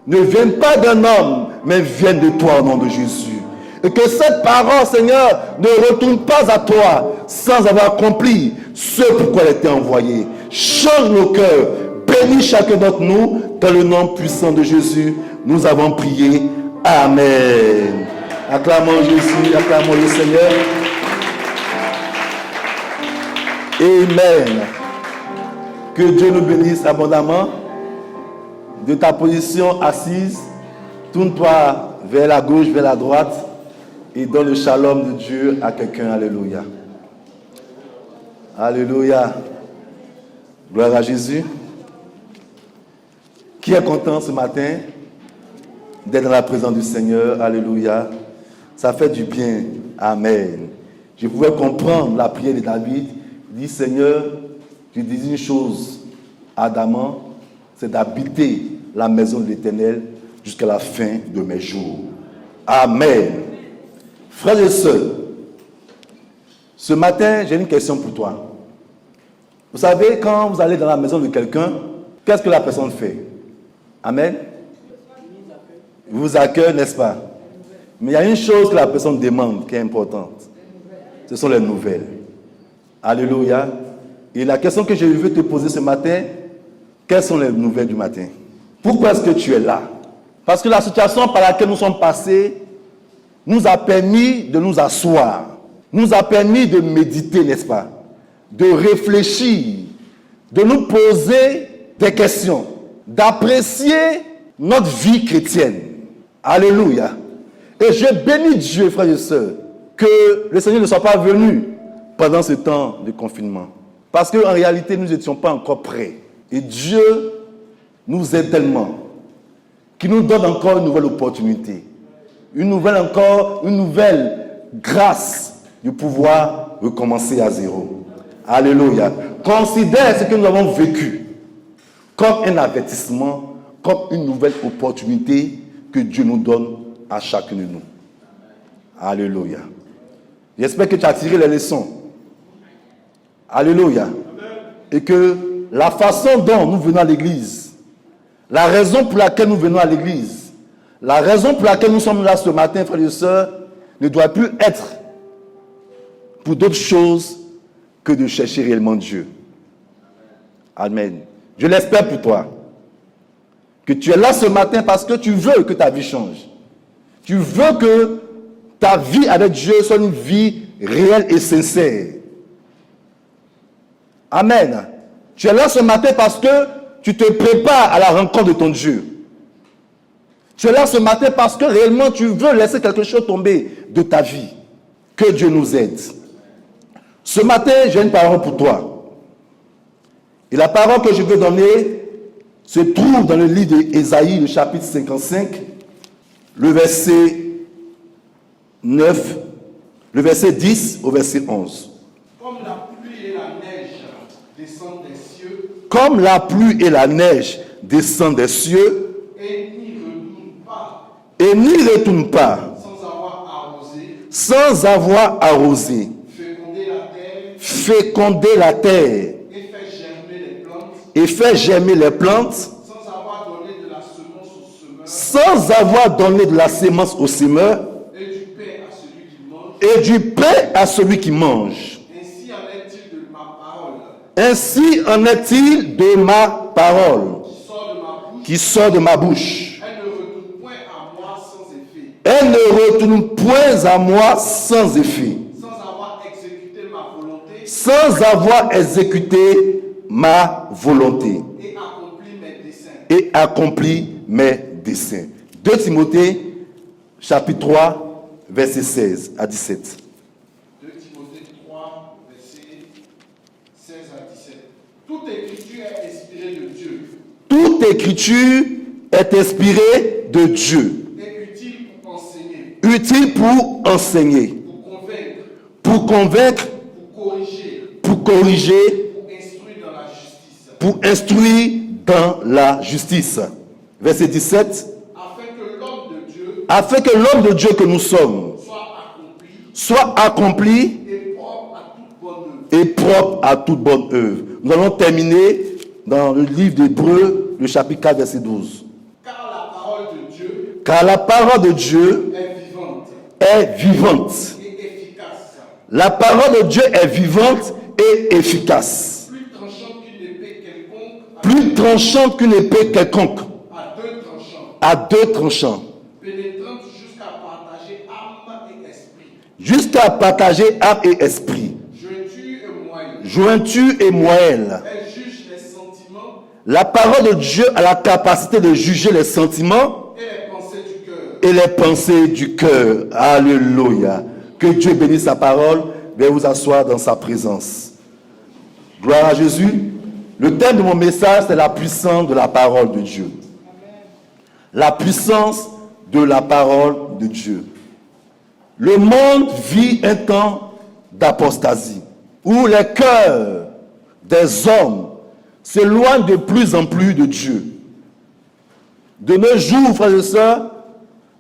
ne viennent pas d'un homme, mais viennent de toi au nom de Jésus. Et que cette parole, Seigneur, ne retourne pas à toi sans avoir accompli ce pourquoi elle était envoyée. Change nos cœurs. Bénis chacun d'entre nous dans le nom puissant de Jésus. Nous avons prié. Amen. Acclamons Jésus, acclamons le Seigneur. Amen. Que Dieu nous bénisse abondamment. De ta position assise, tourne-toi vers la gauche, vers la droite et donne le shalom de Dieu à quelqu'un. Alléluia. Alléluia. Gloire à Jésus. Qui est content ce matin d'être dans la présence du Seigneur? Alléluia. Ça fait du bien. Amen. Je pouvais comprendre la prière de David. Il dit, Seigneur, je dis une chose à Adam, c'est d'habiter la maison de l'Éternel jusqu'à la fin de mes jours. Amen. Frères et sœurs, ce matin, j'ai une question pour toi. Vous savez, quand vous allez dans la maison de quelqu'un, qu'est-ce que la personne fait? Amen. Il vous accueille, n'est-ce pas? Mais il y a une chose que la personne demande qui est importante. Ce sont les nouvelles. Alléluia. Et la question que je veux te poser ce matin, quelles sont les nouvelles du matin? Pourquoi est-ce que tu es là? Parce que la situation par laquelle nous sommes passés nous a permis de nous asseoir, nous a permis de méditer, n'est-ce pas? De réfléchir, de nous poser des questions, d'apprécier notre vie chrétienne. Alléluia. Et je bénis Dieu, frères et sœurs, que le Seigneur ne soit pas venu pendant ce temps de confinement. Parce qu'en réalité, nous n'étions pas encore prêts. Et Dieu nous aide tellement qu'il nous donne encore une nouvelle opportunité. Une nouvelle grâce de pouvoir recommencer à zéro. Alléluia. Considère ce que nous avons vécu comme un avertissement, comme une nouvelle opportunité que Dieu nous donne à chacun de nous. Alléluia. J'espère que tu as tiré les leçons. Alléluia. Et que la façon dont nous venons à l'église, la raison pour laquelle nous venons à l'église, la raison pour laquelle nous sommes là ce matin, frères et sœurs, ne doit plus être pour d'autres choses que de chercher réellement Dieu. Amen. Je l'espère pour toi. Que tu es là ce matin parce que tu veux que ta vie change. Tu veux que ta vie avec Dieu soit une vie réelle et sincère. Amen. Tu es là ce matin parce que tu te prépares à la rencontre de ton Dieu. Tu es là ce matin parce que réellement tu veux laisser quelque chose tomber de ta vie. Que Dieu nous aide. Ce matin, j'ai une parole pour toi. Et la parole que je veux donner se trouve dans le livre d'Ésaïe, le chapitre 55, le verset 9, le verset 10 au verset 11. Comme la pluie et la neige descendent des cieux, comme la pluie et la neige descendent des cieux, et n'y retournent pas, sans avoir arrosé, féconder la terre, et fait germer les plantes, sans avoir donné de la semence au semeur, sans avoir donné de la semence au semeur, et du pain à celui qui mange. et du pain à celui qui mange. Ainsi en est-il de ma parole, Ainsi en est-il de ma parole qui sort de ma bouche. qui sort de ma bouche. Elle ne retourne point à moi sans effet, Elle ne retourne point à moi sans effet, sans avoir exécuté ma volonté, sans avoir exécuté ma volonté et accompli mes desseins. et accompli mes desseins. 2 Timothée, chapitre 3, verset 16 à 17. 2 Timothée 3, versets 16 à 17. Toute écriture est inspirée de Dieu Toute écriture est inspirée de Dieu, et utile pour enseigner, utile pour enseigner, pour convaincre, pour convaincre, pour corriger, pour corriger, pour instruire dans pour instruire dans la la justice. justice. Verset 17. Afin que l'homme de Dieu Afin que l'homme de Dieu que nous sommes soit accompli et propre à toute bonne et propre à toute bonne œuvre. œuvre. Nous allons terminer dans le livre d'Hébreux, le chapitre 4, verset 12. Car la parole Car la parole de Dieu est vivante. et efficace, La parole de Dieu est vivante et efficace. plus tranchante qu'une épée quelconque, Plus tranchante qu'une épée quelconque. à deux tranchants, À deux tranchants. pénétrante jusqu'à partager âme et esprit, Jusqu'à partager âme et esprit. jointure et moelle. Jointure et moelle. Elle juge les sentiments La parole de Dieu a la capacité de juger les sentiments et les pensées du cœur. et les pensées du cœur. Alléluia. Que Dieu bénisse sa parole. Veuillez vous asseoir dans sa présence. Gloire à Jésus. Le thème de mon message, c'est la puissance de la parole de Dieu. La puissance de la parole de Dieu. Le monde vit un temps d'apostasie où les cœurs des hommes s'éloignent de plus en plus de Dieu. De nos jours, frères et sœurs,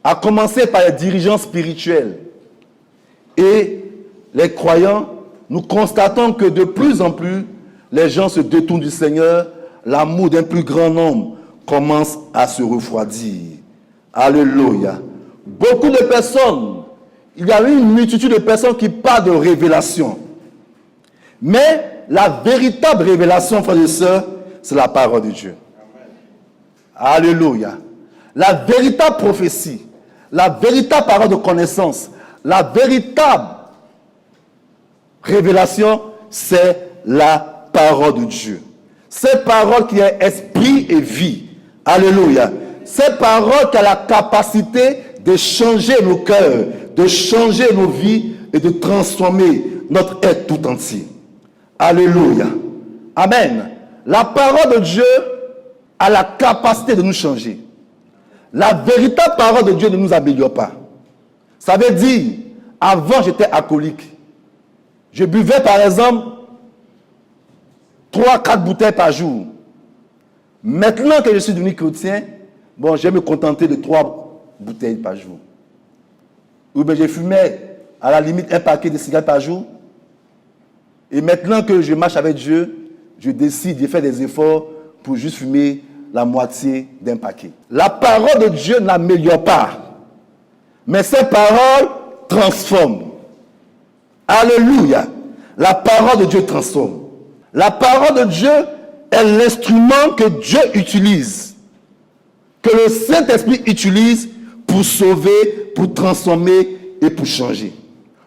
à commencer par les dirigeants spirituels et les croyants, nous constatons que de plus en plus, les gens se détournent du Seigneur. L'amour d'un plus grand nombre commence à se refroidir. Alléluia. Beaucoup de personnes, il y a une multitude de personnes qui parlent de révélation. Mais la véritable révélation, frères et sœurs, c'est la parole de Dieu. Alléluia. La véritable prophétie, la véritable parole de connaissance, la véritable révélation, c'est la parole de Dieu. Cette parole qui est esprit et vie. Alléluia. Cette parole qui a la capacité de changer nos cœurs, de changer nos vies et de transformer notre être tout entier. Alléluia. Amen. La parole de Dieu a la capacité de nous changer. La véritable parole de Dieu ne nous améliore pas. Ça veut dire, avant j'étais alcoolique. Je buvais par exemple 3-4 bouteilles par jour. Maintenant que je suis devenu chrétien, bon, je vais me contenter de 3 bouteilles par jour. Ou bien je fumais à la limite un paquet de cigarettes par jour. Et maintenant que je marche avec Dieu, je décide de faire des efforts pour juste fumer la moitié d'un paquet. La parole de Dieu n'améliore pas, mais cette parole transforme. Alléluia. La parole de Dieu transforme. La parole de Dieu est l'instrument que Dieu utilise, que le Saint-Esprit utilise pour sauver, pour transformer et pour changer.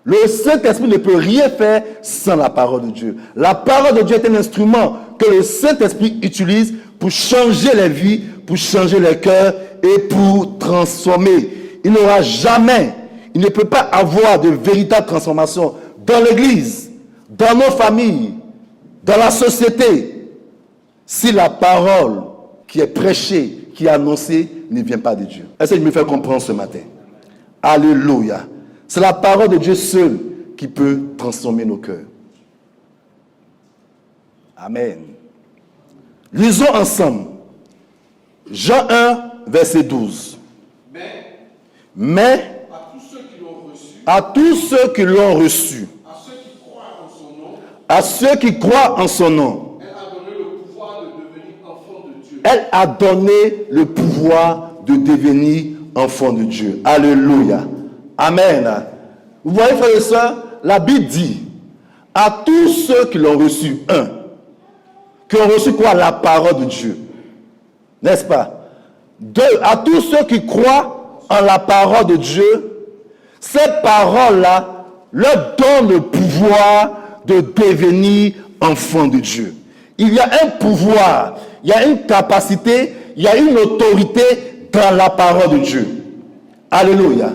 Le Saint-Esprit ne peut rien faire sans la parole de Dieu. La parole de Dieu est un instrument que le Saint-Esprit utilise pour changer les vies, pour changer les cœurs et pour transformer. Il n'aura jamais, il ne peut pas avoir de véritable transformation dans l'Église, dans nos familles, dans la société, si la parole qui est prêchée, qui est annoncée, ne vient pas de Dieu. Est-ce que je me fais comprendre ce matin? Alléluia. C'est la parole de Dieu seule qui peut transformer nos cœurs. Amen. Lisons ensemble. Jean 1, verset 12. Mais à tous ceux qui l'ont reçu, à ceux qui croient en son nom, elle a donné le pouvoir de devenir enfant de Dieu. Alléluia. Amen. Vous voyez, frères et sœurs, la Bible dit à tous ceux qui l'ont reçu, qui ont reçu quoi? La parole de Dieu. N'est-ce pas? Deux, à tous ceux qui croient en la parole de Dieu, cette parole-là leur donne le pouvoir de devenir enfant de Dieu. Il y a un pouvoir, il y a une capacité, il y a une autorité dans la parole de Dieu. Alléluia.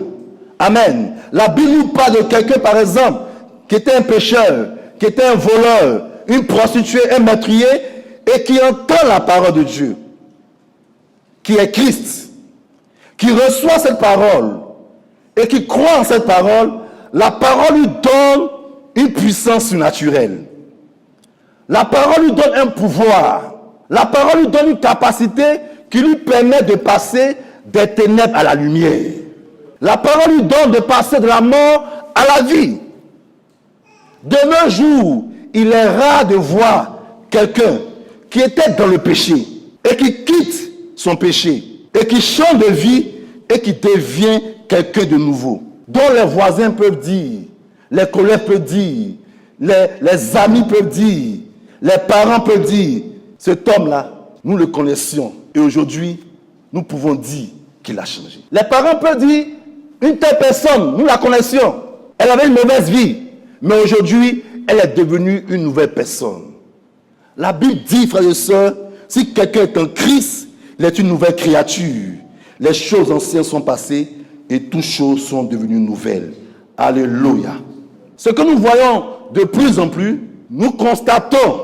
Amen. La Bible nous parle de quelqu'un, par exemple, qui était un pécheur, qui était un voleur, une prostituée, un meurtrier, et qui entend la parole de Dieu, qui est Christ, qui reçoit cette parole, et qui croit en cette parole. La parole lui donne une puissance surnaturelle. La parole lui donne un pouvoir. La parole lui donne une capacité qui lui permet de passer des ténèbres à la lumière. La parole lui donne de passer de la mort à la vie. De nos jours, il est rare de voir quelqu'un qui était dans le péché et qui quitte son péché et qui change de vie, et qui devient quelqu'un de nouveau, dont les voisins peuvent dire, les collègues peuvent dire, les amis peuvent dire, les parents peuvent dire, cet homme-là, nous le connaissions et aujourd'hui, nous pouvons dire qu'il a changé. Les parents peuvent dire, une telle personne, nous la connaissions, elle avait une mauvaise vie, mais aujourd'hui, elle est devenue une nouvelle personne. La Bible dit, frères et sœurs, si quelqu'un est en Christ, il est une nouvelle créature. Les choses anciennes sont passées et toutes choses sont devenues nouvelles. Alléluia. Ce que nous voyons de plus en plus, nous constatons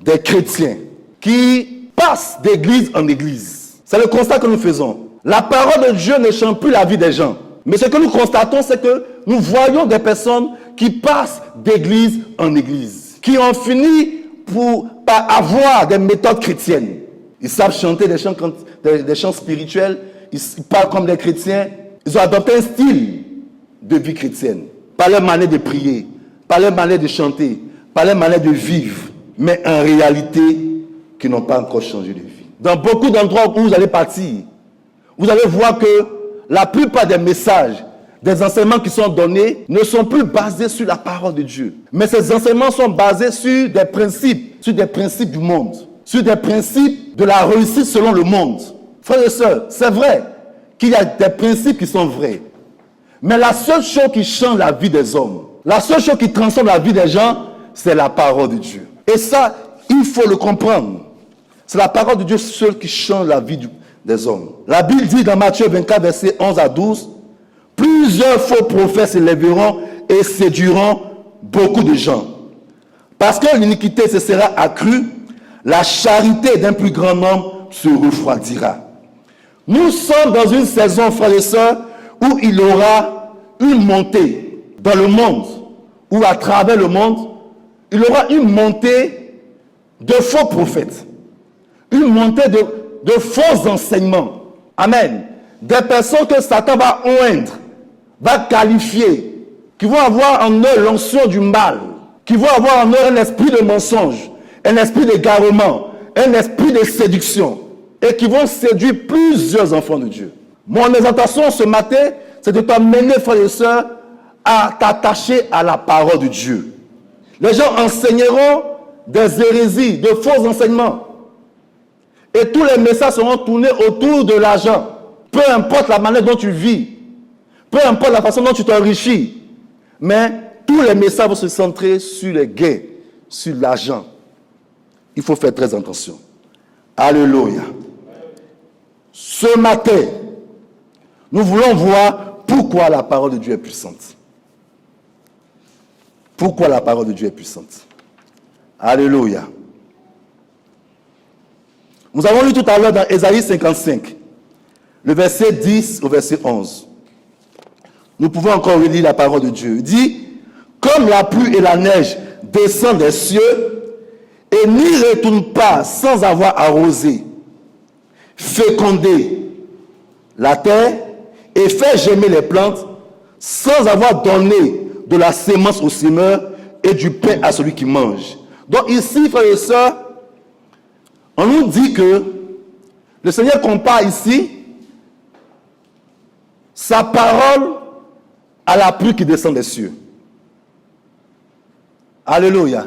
des chrétiens qui passent d'église en église. C'est le constat que nous faisons. La parole de Dieu ne change plus la vie des gens. Mais ce que nous constatons, c'est que nous voyons des personnes qui passent d'église en église, qui ont fini par avoir des méthodes chrétiennes. Ils savent chanter des chants spirituels, ils parlent comme des chrétiens. Ils ont adopté un style de vie chrétienne, par leur manière de prier, par leur manière de chanter, par leur manière de vivre, mais en réalité, qui n'ont pas encore changé de vie. Dans beaucoup d'endroits où vous allez partir, vous allez voir que la plupart des messages, des enseignements qui sont donnés ne sont plus basés sur la parole de Dieu. Mais ces enseignements sont basés sur des principes du monde, sur des principes de la réussite selon le monde. Frères et sœurs, c'est vrai qu'il y a des principes qui sont vrais. Mais la seule chose qui change la vie des hommes, la seule chose qui transforme la vie des gens, c'est la parole de Dieu. Et ça, il faut le comprendre. C'est la parole de Dieu seule qui change la vie des hommes. La Bible dit dans Matthieu 24, versets 11 à 12, « Plusieurs faux prophètes s'élèveront et séduiront beaucoup de gens. Parce que l'iniquité se sera accrue, la charité d'un plus grand nombre se refroidira. » Nous sommes dans une saison, frères et sœurs, où il y aura une montée dans le monde, ou à travers le monde, il y aura une montée de faux prophètes, une montée de faux enseignements. Amen. Des personnes que Satan va oindre, va qualifier, qui vont avoir en eux l'onction du mal, qui vont avoir en eux un esprit de mensonge, un esprit d'égarement, un esprit de séduction, et qui vont séduire plusieurs enfants de Dieu. Mon exhortation ce matin, c'est de t'amener, frères et sœurs, à t'attacher à la parole de Dieu. Les gens enseigneront des hérésies, de faux enseignements. Et tous les messages seront tournés autour de l'argent. Peu importe la manière dont tu vis, peu importe la façon dont tu t'enrichis, mais tous les messages vont se centrer sur les gains, sur l'argent. Il faut faire très attention. Alléluia. Ce matin, nous voulons voir pourquoi la parole de Dieu est puissante. Pourquoi la parole de Dieu est puissante. Alléluia. Nous avons lu tout à l'heure dans Ésaïe 55, le verset 10 au verset 11. Nous pouvons encore relire la parole de Dieu. Il dit, comme la pluie et la neige descendent des cieux et n'y retournent pas sans avoir arrosé, fécondé la terre et fait germer les plantes sans avoir donné de la sémence au semeur et du pain à celui qui mange. Donc ici, frères et sœurs, on nous dit que le Seigneur compare ici sa parole à la pluie qui descend des cieux. Alléluia.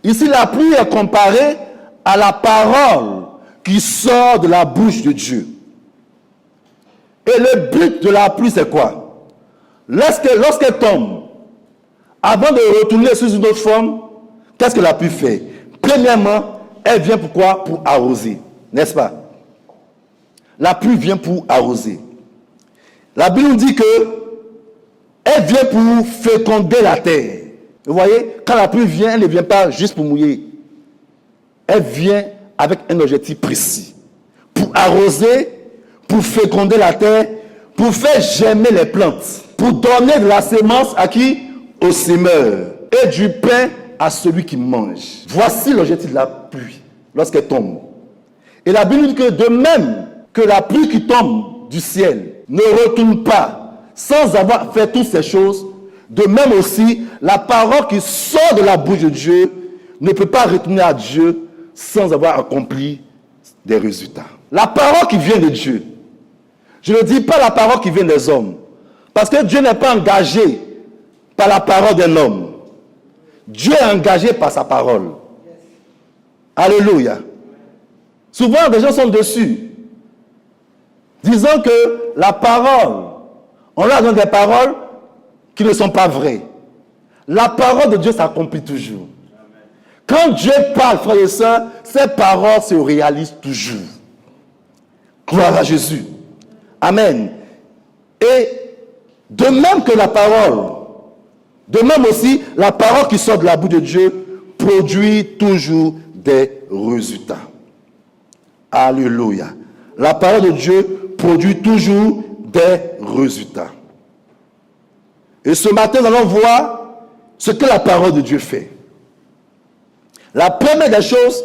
Ici, la pluie est comparée à la parole qui sort de la bouche de Dieu. Et le but de la pluie, c'est quoi? Lorsqu'elle tombe, avant de retourner sous une autre forme, qu'est-ce que la pluie fait? Premièrement, elle vient pour quoi? Pour arroser, n'est-ce pas? La pluie vient pour arroser. La Bible nous dit que elle vient pour féconder la terre. Vous voyez, quand la pluie vient, elle ne vient pas juste pour mouiller. Elle vient avec un objectif précis. Pour arroser, pour féconder la terre, pour faire germer les plantes, pour donner de la sémence à qui? Au semeur. Et du pain à celui qui mange. Voici l'objectif de la pluie lorsqu'elle tombe. Et la Bible dit que de même que la pluie qui tombe du ciel ne retourne pas sans avoir fait toutes ces choses, de même aussi, la parole qui sort de la bouche de Dieu ne peut pas retourner à Dieu sans avoir accompli des résultats. La parole qui vient de Dieu, Je ne dis pas la parole qui vient des hommes. Parce que Dieu n'est pas engagé par la parole d'un homme. Dieu est engagé par sa parole. Alléluia. Souvent, des gens sont dessus. Disons que la parole, on leur donne des paroles qui ne sont pas vraies. La parole de Dieu s'accomplit toujours. Quand Dieu parle, frères et sœurs, ses paroles se réalisent toujours. Gloire à Jésus. Amen. Et de même que la parole, de même aussi, la parole qui sort de la bouche de Dieu produit toujours des résultats. Alléluia. La parole de Dieu produit toujours des résultats. Et ce matin, nous allons voir ce que la parole de Dieu fait. La première des choses,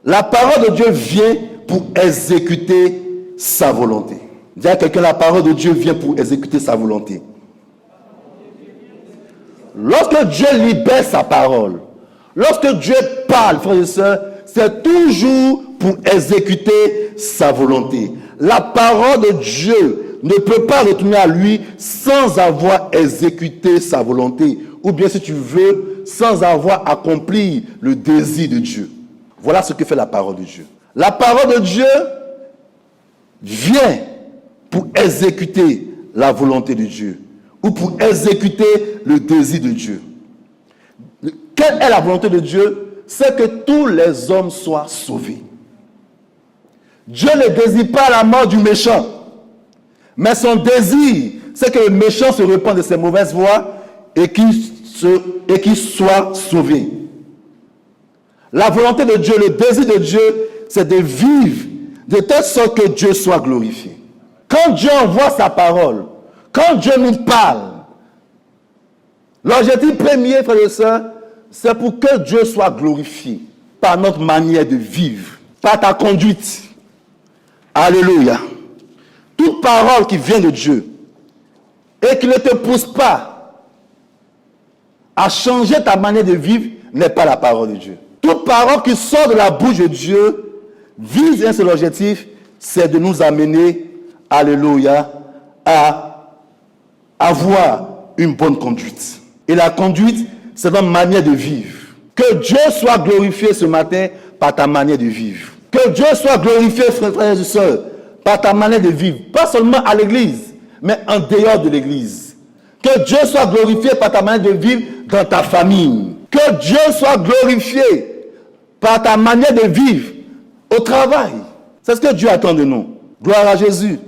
la parole de Dieu vient pour exécuter sa volonté. Dis à quelqu'un, la parole de Dieu vient pour exécuter sa volonté. Lorsque Dieu libère sa parole, lorsque Dieu parle, frères et sœurs, c'est toujours pour exécuter sa volonté. La parole de Dieu ne peut pas retourner à lui sans avoir exécuté sa volonté. Ou bien, si tu veux, sans avoir accompli le désir de Dieu. Voilà ce que fait la parole de Dieu. La parole de Dieu vient pour exécuter la volonté de Dieu. Ou pour exécuter le désir de Dieu. Quelle est la volonté de Dieu? C'est que tous les hommes soient sauvés. Dieu ne désire pas la mort du méchant. Mais son désir, c'est que le méchant se repente de ses mauvaises voies et qu'il soit sauvé. La volonté de Dieu, le désir de Dieu, c'est de vivre de telle sorte que Dieu soit glorifié. Quand Dieu envoie sa parole, quand Dieu nous parle, l'objectif premier, frères et sœurs, c'est pour que Dieu soit glorifié par notre manière de vivre, par ta conduite. Alléluia. Toute parole qui vient de Dieu et qui ne te pousse pas à changer ta manière de vivre n'est pas la parole de Dieu. Toute parole qui sort de la bouche de Dieu vise un seul objectif, c'est de nous amener, alléluia, à avoir une bonne conduite. Et la conduite, c'est notre manière de vivre. Que Dieu soit glorifié ce matin par ta manière de vivre. Que Dieu soit glorifié, frères et sœurs, par ta manière de vivre. Pas seulement à l'église, mais en dehors de l'église. Que Dieu soit glorifié par ta manière de vivre dans ta famille. Que Dieu soit glorifié par ta manière de vivre au travail. C'est ce que Dieu attend de nous. Gloire à Jésus.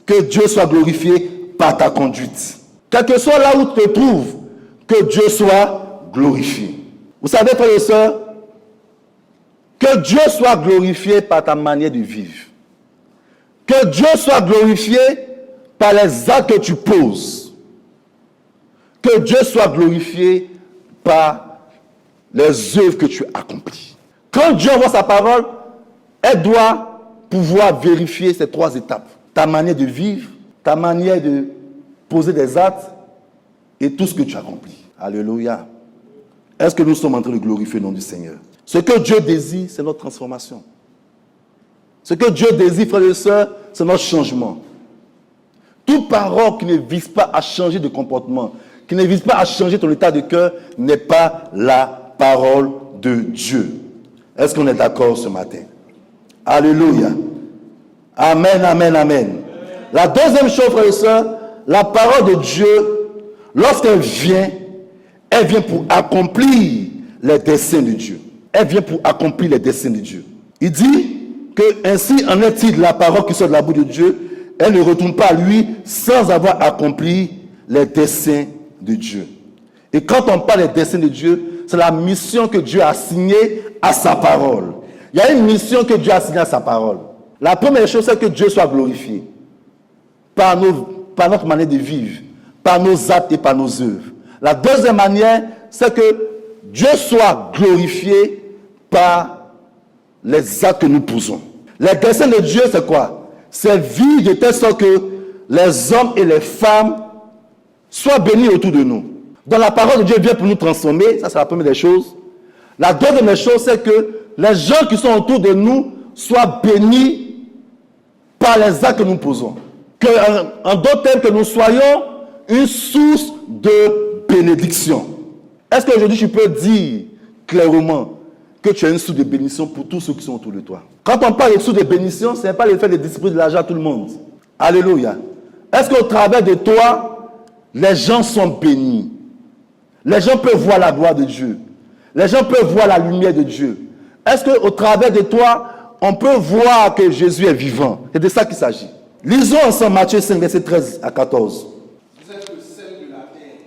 Que Dieu soit glorifié par ta conduite. Quel que soit là où tu te trouves, que Dieu soit glorifié. Vous savez, frères et sœurs, que Dieu soit glorifié par ta manière de vivre. Que Dieu soit glorifié par les actes que tu poses. Que Dieu soit glorifié par les œuvres que tu accomplis. Quand Dieu envoie sa parole, elle doit pouvoir vérifier ces trois étapes. Ta manière de vivre, ta manière de poser des actes et tout ce que tu accomplis. Alléluia. Est-ce que nous sommes en train de glorifier le nom du Seigneur? Ce que Dieu désire, c'est notre transformation. Ce que Dieu désire, frères et sœurs, c'est notre changement. Toute parole qui ne vise pas à changer de comportement, qui ne vise pas à changer ton état de cœur, n'est pas la parole de Dieu. Est-ce qu'on est d'accord ce matin? Alléluia. Amen, amen, amen. La deuxième chose, frères et sœurs, la parole de Dieu, lorsqu'elle vient, elle vient pour accomplir les desseins de Dieu. Elle vient pour accomplir les desseins de Dieu. Il dit que ainsi en est-il de la parole qui sort de la bouche de Dieu, elle ne retourne pas à lui sans avoir accompli les desseins de Dieu. Et quand on parle des desseins de Dieu, c'est la mission que Dieu a assignée à sa parole. Il y a une mission que Dieu a assignée à sa parole. La première chose, c'est que Dieu soit glorifié par notre manière de vivre, par nos actes et par nos œuvres. La deuxième manière, c'est que Dieu soit glorifié par les actes que nous posons. Les desseins de Dieu, c'est quoi? C'est vivre de telle sorte que les hommes et les femmes soient bénis autour de nous. Donc la parole de Dieu vient pour nous transformer, ça c'est la première des choses. La deuxième des choses, c'est que les gens qui sont autour de nous soient bénis par les actes que nous posons. En d'autres termes, que nous soyons une source de bénédiction. Est-ce qu'aujourd'hui tu peux dire clairement que tu es une source de bénédiction pour tous ceux qui sont autour de toi? Quand on parle de source de bénédiction, ce n'est pas le fait de distribuer de l'argent à tout le monde. Alléluia. Est-ce qu'au travers de toi, les gens sont bénis? Les gens peuvent voir la gloire de Dieu. Les gens peuvent voir la lumière de Dieu. Est-ce qu'au travers de toi, on peut voir que Jésus est vivant? C'est de ça qu'il s'agit. Lisons ensemble Matthieu 5, verset 13 à 14. Vous êtes le sel de la terre.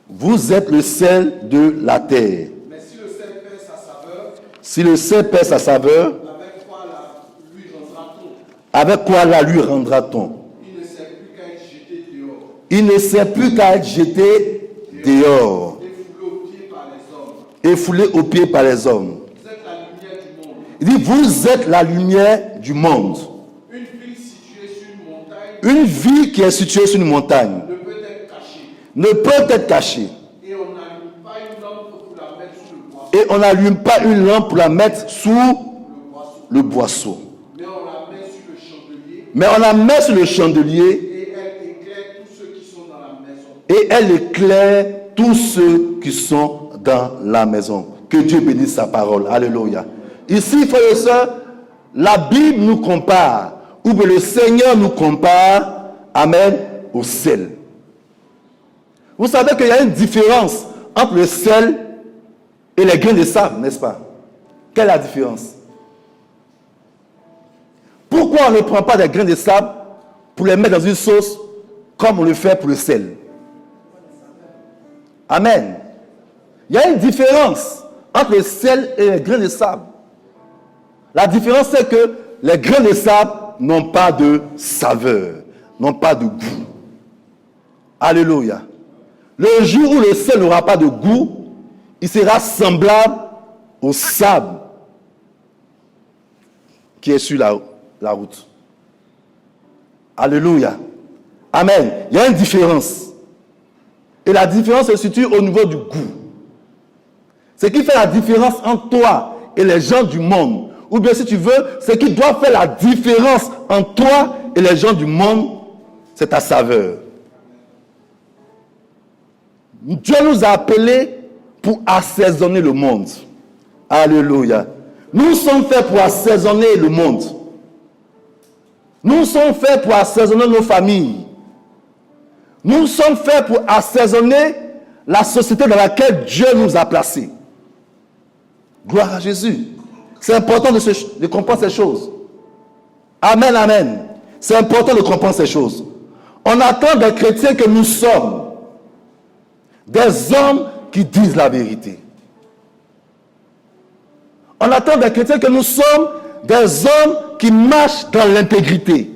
Vous êtes le sel de la terre. Mais si le sel perd sa saveur, si le sel perd sa saveur, avec quoi la lui rendra-t-on? Avec quoi la lui rendra-t-on? Il ne sert plus qu'à être jeté dehors. Il ne sert plus qu'à être jeté dehors. Et foulé aux pieds par les hommes. Et foulé aux pieds par les hommes. Vous êtes la lumière du monde. Il dit, vous êtes la lumière du monde. Une ville située sur une montagne. Une ville qui est située sur une montagne Ne peut être cachée. ne peut être cachée. Et on n'allume pas une lampe pour la mettre sous le boisseau. Et on n'allume pas une lampe pour la mettre sous le boisseau. Mais on la met sur le chandelier. Mais on la met sur le chandelier Et elle éclaire tous ceux qui sont dans la maison. et elle éclaire tous ceux qui sont dans la maison. Que Dieu bénisse sa parole. Alléluia. Ici, frères et sœurs, la Bible nous compare, ou bien le Seigneur nous compare, amen, au sel. Vous savez qu'il y a une différence entre le sel et les grains de sable, n'est-ce pas? Quelle est la différence? Pourquoi on ne prend pas des grains de sable pour les mettre dans une sauce comme on le fait pour le sel? Amen. Il y a une différence entre le sel et les grains de sable. La différence, c'est que les grains de sable n'ont pas de saveur, n'ont pas de goût. Alléluia. Le jour où le sel n'aura pas de goût, il sera semblable au sable qui est sur la route. Alléluia. Amen. Il y a une différence. Et la différence se situe au niveau du goût. Ce qui fait la différence entre toi et les gens du monde, ou bien si tu veux, ce qui doit faire la différence entre toi et les gens du monde, c'est ta saveur. Dieu nous a appelés pour assaisonner le monde. Alléluia. Nous sommes faits pour assaisonner le monde. Nous sommes faits pour assaisonner nos familles. Nous sommes faits pour assaisonner la société dans laquelle Dieu nous a placés. Gloire à Jésus. C'est important de comprendre ces choses. Amen, amen. C'est important de comprendre ces choses. On attend des chrétiens que nous sommes des hommes qui disent la vérité. On attend des chrétiens que nous sommes des hommes qui marchent dans l'intégrité.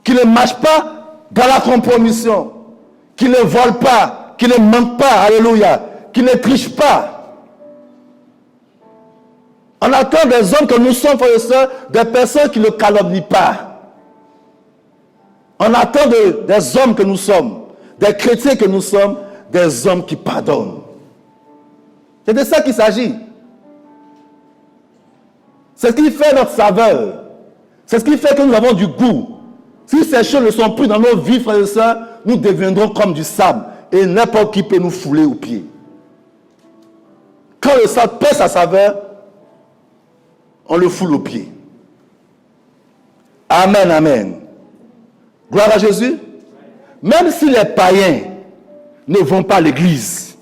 Qui ne marchent pas dans la compromission. Qui ne volent pas. Qui ne mentent pas. Alléluia. Qui ne trichent pas. On attend des hommes que nous sommes, frères et sœurs, des personnes qui ne calomnient pas. On attend des hommes que nous sommes, des chrétiens que nous sommes, des hommes qui pardonnent. C'est de ça qu'il s'agit. C'est ce qui fait notre saveur. C'est ce qui fait que nous avons du goût. Si ces choses ne sont plus dans nos vies, frères et sœurs, nous deviendrons comme du sable. Et n'importe qui peut nous fouler aux pieds. Quand le sable perd sa saveur, on le foule aux pieds. Amen, amen. Gloire à Jésus. Même si les païens ne vont pas à l'église,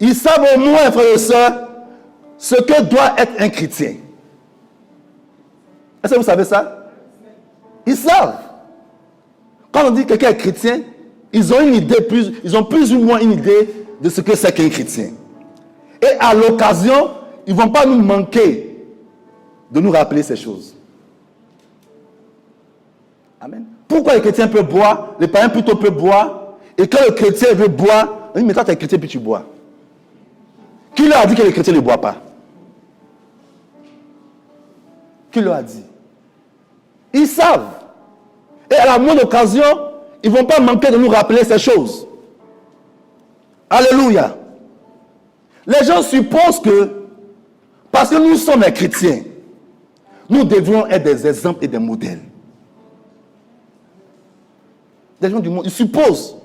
ils savent au moins, frères et sœurs, ce que doit être un chrétien. Est-ce que vous savez ça? Ils savent. Quand on dit que quelqu'un est chrétien, ils ont une idée ils ont plus ou moins une idée de ce que c'est qu'un chrétien. Et à l'occasion, ils ne vont pas nous manquer de nous rappeler ces choses. Amen. Pourquoi les chrétiens peuvent boire, les païens plutôt peuvent boire, et quand le chrétien veut boire, on dit, mais toi tu es chrétien puis tu bois. Qui leur a dit que les chrétiens ne boivent pas? Qui leur a dit? Ils savent. Et à la moindre occasion, ils ne vont pas manquer de nous rappeler ces choses. Alléluia. Les gens supposent que, parce que nous sommes des chrétiens, nous devons être des exemples et des modèles. Des gens du monde, ils supposent.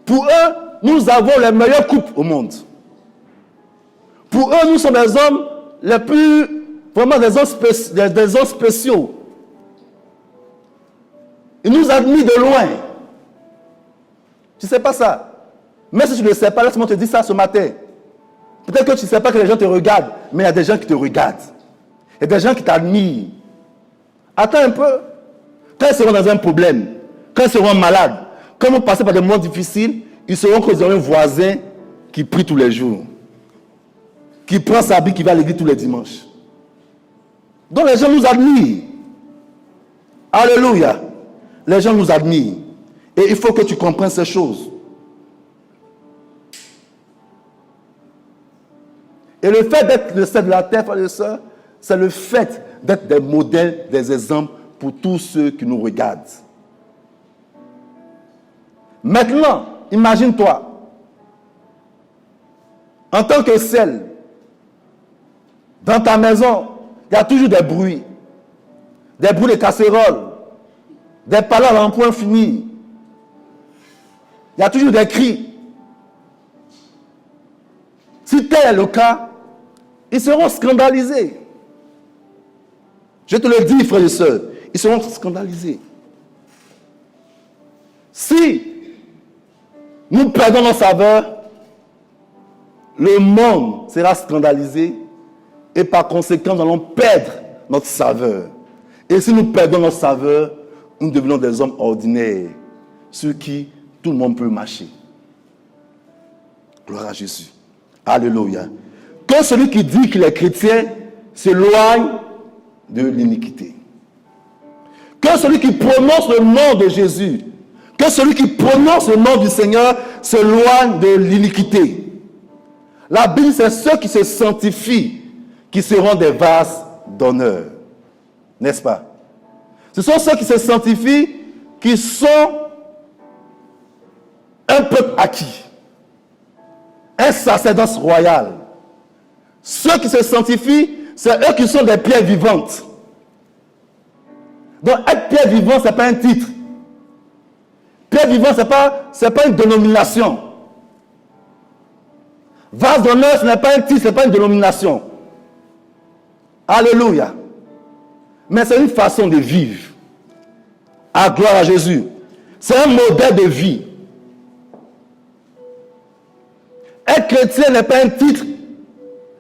Pour eux, nous avons les meilleurs couples au monde. Pour eux, nous sommes des hommes les plus, vraiment des hommes spéciaux. Ils nous admirent de loin. Tu ne sais pas ça. Mais si tu ne le sais pas, laisse-moi te dire ça ce matin. Peut-être que tu ne sais pas que les gens te regardent, mais il y a des gens qui te regardent. Il y a des gens qui t'admirent. Attends un peu. Quand ils seront dans un problème, quand ils seront malades, quand ils vont passer par des moments difficiles, ils sauront qu'ils ont un voisin qui prie tous les jours, qui prend sa Bible, qui va à l'église tous les dimanches. Donc les gens nous admirent. Alléluia. Les gens nous admirent. Et il faut que tu comprennes ces choses. Et le fait d'être le sel de la terre, frères et sœurs, c'est le fait d'être des modèles, des exemples pour tous ceux qui nous regardent. Maintenant, imagine-toi, en tant que sel, dans ta maison, il y a toujours des bruits de casseroles, des paroles en point fini. Il y a toujours des cris. Si tel est le cas, ils seront scandalisés. Je te le dis, frères et sœurs, ils seront scandalisés. Si nous perdons nos saveurs, le monde sera scandalisé et par conséquent, nous allons perdre notre saveur. Et si nous perdons notre saveur, nous devenons des hommes ordinaires, sur qui tout le monde peut marcher. Gloire à Jésus. Alléluia. Que celui qui dit qu'il est chrétien s'éloigne de l'iniquité. Que celui qui prononce le nom de Jésus, que celui qui prononce le nom du Seigneur s'éloigne de l'iniquité. La Bible, c'est ceux qui se sanctifient qui seront des vases d'honneur. N'est-ce pas? Ce sont ceux qui se sanctifient qui sont un peuple acquis. Un sacerdoce royal. Ceux qui se sanctifient, c'est eux qui sont des pierres vivantes. Donc, être pierre vivante, ce n'est pas un titre. Pierre vivant, ce n'est pas une dénomination. Vase d'honneur, ce n'est pas un titre, ce n'est pas une dénomination. Alléluia. Mais c'est une façon de vivre. À gloire à Jésus. C'est un modèle de vie. Être chrétien n'est pas un titre,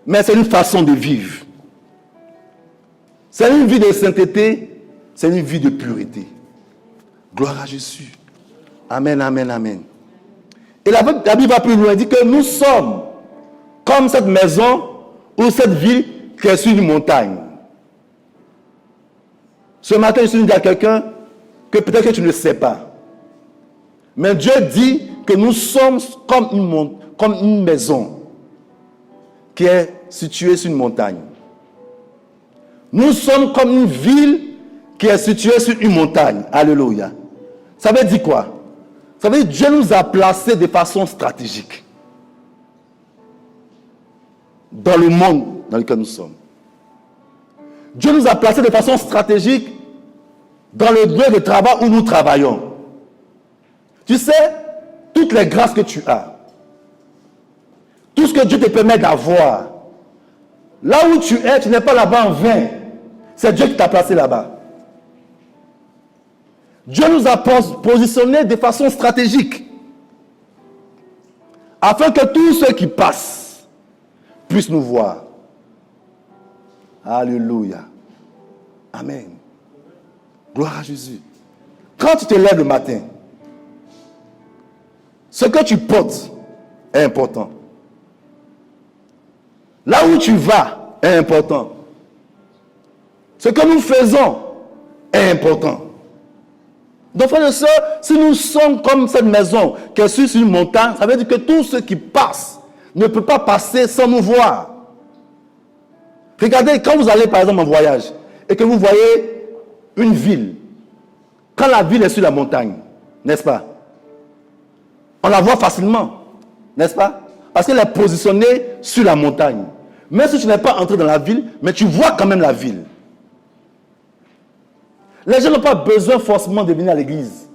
mais c'est une façon de vivre. C'est une vie de sainteté, c'est une vie de pureté. Gloire à Jésus. Amen, amen, amen. Et la Bible va plus loin, elle dit que nous sommes comme cette maison ou cette ville qui est sur une montagne. Ce matin, je suis venu à quelqu'un que peut-être que tu ne sais pas. Mais Dieu dit que nous sommes comme une maison qui est située sur une montagne. Nous sommes comme une ville qui est située sur une montagne. Alléluia. Ça veut dire quoi? Ça veut dire que Dieu nous a placés de façon stratégique dans le monde dans lequel nous sommes. Dieu nous a placés de façon stratégique dans le lieu de travail où nous travaillons. Tu sais, toutes les grâces que tu as, tout ce que Dieu te permet d'avoir, là où tu es, tu n'es pas là-bas en vain. C'est Dieu qui t'a placé là-bas. Dieu nous a positionnés de façon stratégique afin que tous ceux qui passent puissent nous voir. Alléluia. Amen. Gloire à Jésus. Quand tu te lèves le matin, ce que tu portes est important. Là où tu vas est important. Ce que nous faisons est important. Donc, frères et sœurs, si nous sommes comme cette maison qui est sur une montagne, ça veut dire que tous ceux qui passent ne peuvent pas passer sans nous voir. Regardez, quand vous allez par exemple en voyage et que vous voyez une ville, quand la ville est sur la montagne, n'est-ce pas? On la voit facilement, n'est-ce pas? Parce qu'elle est positionnée sur la montagne. Même si tu n'es pas entré dans la ville, mais tu vois quand même la ville. Les gens n'ont pas besoin forcément de venir à l'église.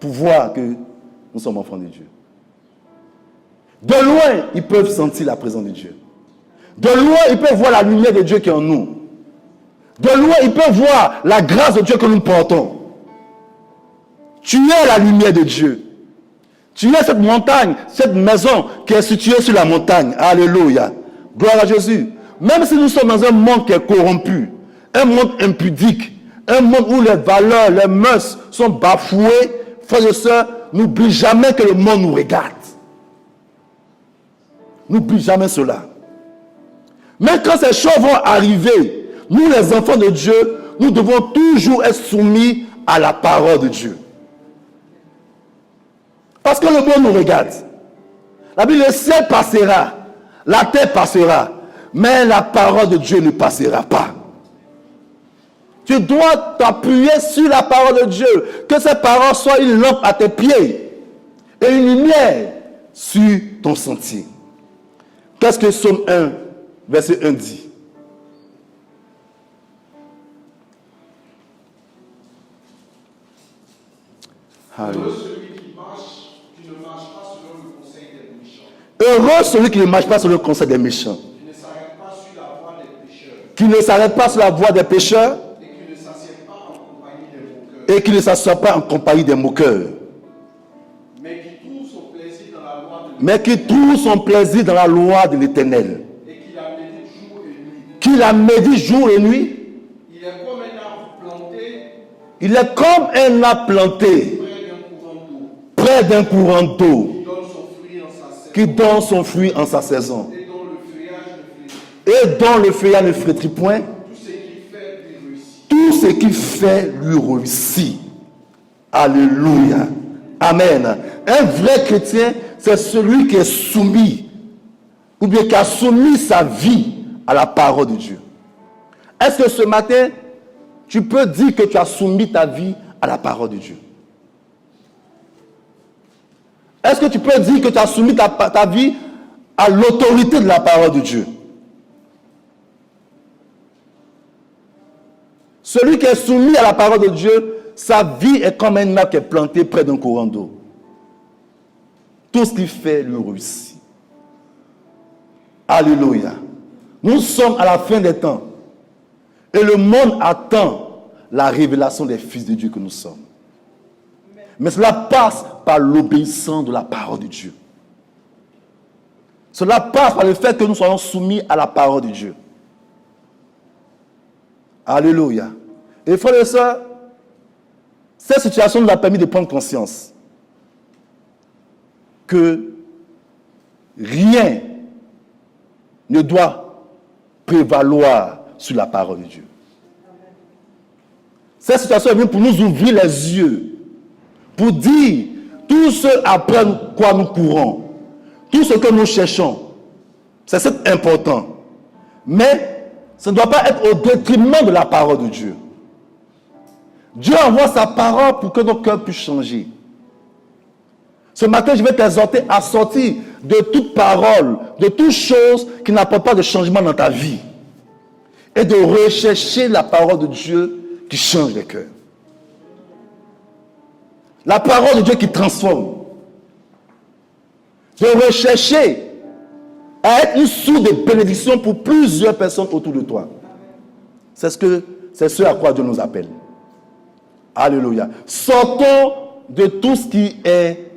pour voir que nous sommes enfants de Dieu. De loin, ils peuvent sentir la présence de Dieu. De loin, ils peuvent voir la lumière de Dieu qui est en nous. De loin, ils peuvent voir la grâce de Dieu que nous portons. Tu es la lumière de Dieu. Tu es cette montagne, cette maison qui est située sur la montagne. Alléluia. Gloire à Jésus. Même si nous sommes dans un monde qui est corrompu, un monde impudique, un monde où les valeurs, les mœurs sont bafouées, frères et sœurs, n'oublie jamais que le monde nous regarde. N'oublie jamais cela. Mais quand ces choses vont arriver, nous les enfants de Dieu, nous devons toujours être soumis à la parole de Dieu. Parce que le monde nous regarde. La Bible, le ciel passera, la terre passera, mais la parole de Dieu ne passera pas. Tu dois t'appuyer sur la parole de Dieu. Que cette parole soit une lampe à tes pieds et une lumière sur ton sentier. Qu'est-ce que Psaume 1, verset 1 dit? Heureux celui qui ne marche pas selon le conseil des méchants. Heureux celui qui ne marche pas sur le conseil des méchants. Qui ne s'arrête pas sur la voie des pécheurs. Qui ne s'arrête pas sur la voie des pécheurs. Et qui ne s'assied pas en compagnie des moqueurs. Et qui ne s'assoit pas en compagnie des moqueurs. Mais qui trouve son plaisir dans la loi de l'Éternel. Mais qui trouve son plaisir dans la loi de l'Éternel. Et qui la médite jour et nuit. Qui la médite jour et nuit. Il est comme un arbre planté. Il est comme un arbre planté près d'un courant d'eau. Qui donne son fruit en sa saison. Et dont le feuillage ne flétrit point. Tout ce qu'il fait lui réussit. Alléluia. Amen. Un vrai chrétien, c'est celui qui est soumis, ou bien qui a soumis sa vie à la parole de Dieu. Est-ce que ce matin, tu peux dire que tu as soumis ta vie à la parole de Dieu? Est-ce que tu peux dire que tu as soumis ta vie à l'autorité de la parole de Dieu? Celui qui est soumis à la parole de Dieu, sa vie est comme un arbre qui est planté près d'un courant d'eau. Tout ce qu'il fait lui réussit. Alléluia. Nous sommes à la fin des temps. Et le monde attend la révélation des fils de Dieu que nous sommes. Mais cela passe par l'obéissance de la parole de Dieu. Cela passe par le fait que nous soyons soumis à la parole de Dieu. Alléluia. Et frères et sœurs, cette situation nous a permis de prendre conscience que rien ne doit prévaloir sur la parole de Dieu. Cette situation est venue pour nous ouvrir les yeux, pour dire tout ce après quoi nous courons, tout ce que nous cherchons, c'est important. Mais ça ne doit pas être au détriment de la parole de Dieu. Dieu envoie sa parole pour que nos cœurs puissent changer. Ce matin, je vais t'exhorter à sortir de toute parole, de toute chose qui n'apporte pas de changement dans ta vie. Et de rechercher la parole de Dieu qui change les cœurs. La parole de Dieu qui transforme. De rechercher à être une source de bénédiction pour plusieurs personnes autour de toi. C'est ce à quoi Dieu nous appelle. Alléluia. Sortons de tout ce qui est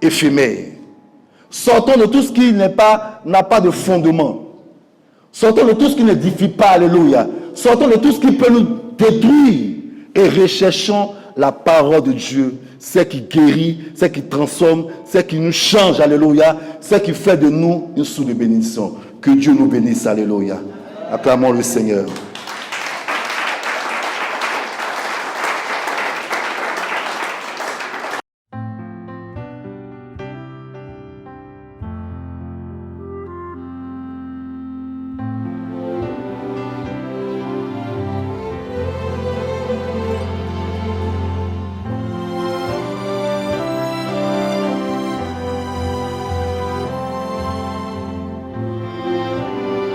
éphémère. Sortons de tout ce qui n'a pas de fondement. Sortons de tout ce qui n'édifie pas. Alléluia. Sortons de tout ce qui peut nous détruire. Et recherchons la parole de Dieu. C'est qui guérit, c'est qui transforme, c'est qui nous change. Alléluia. C'est qui fait de nous une source de bénédiction. Que Dieu nous bénisse. Alléluia. Acclamons le Seigneur.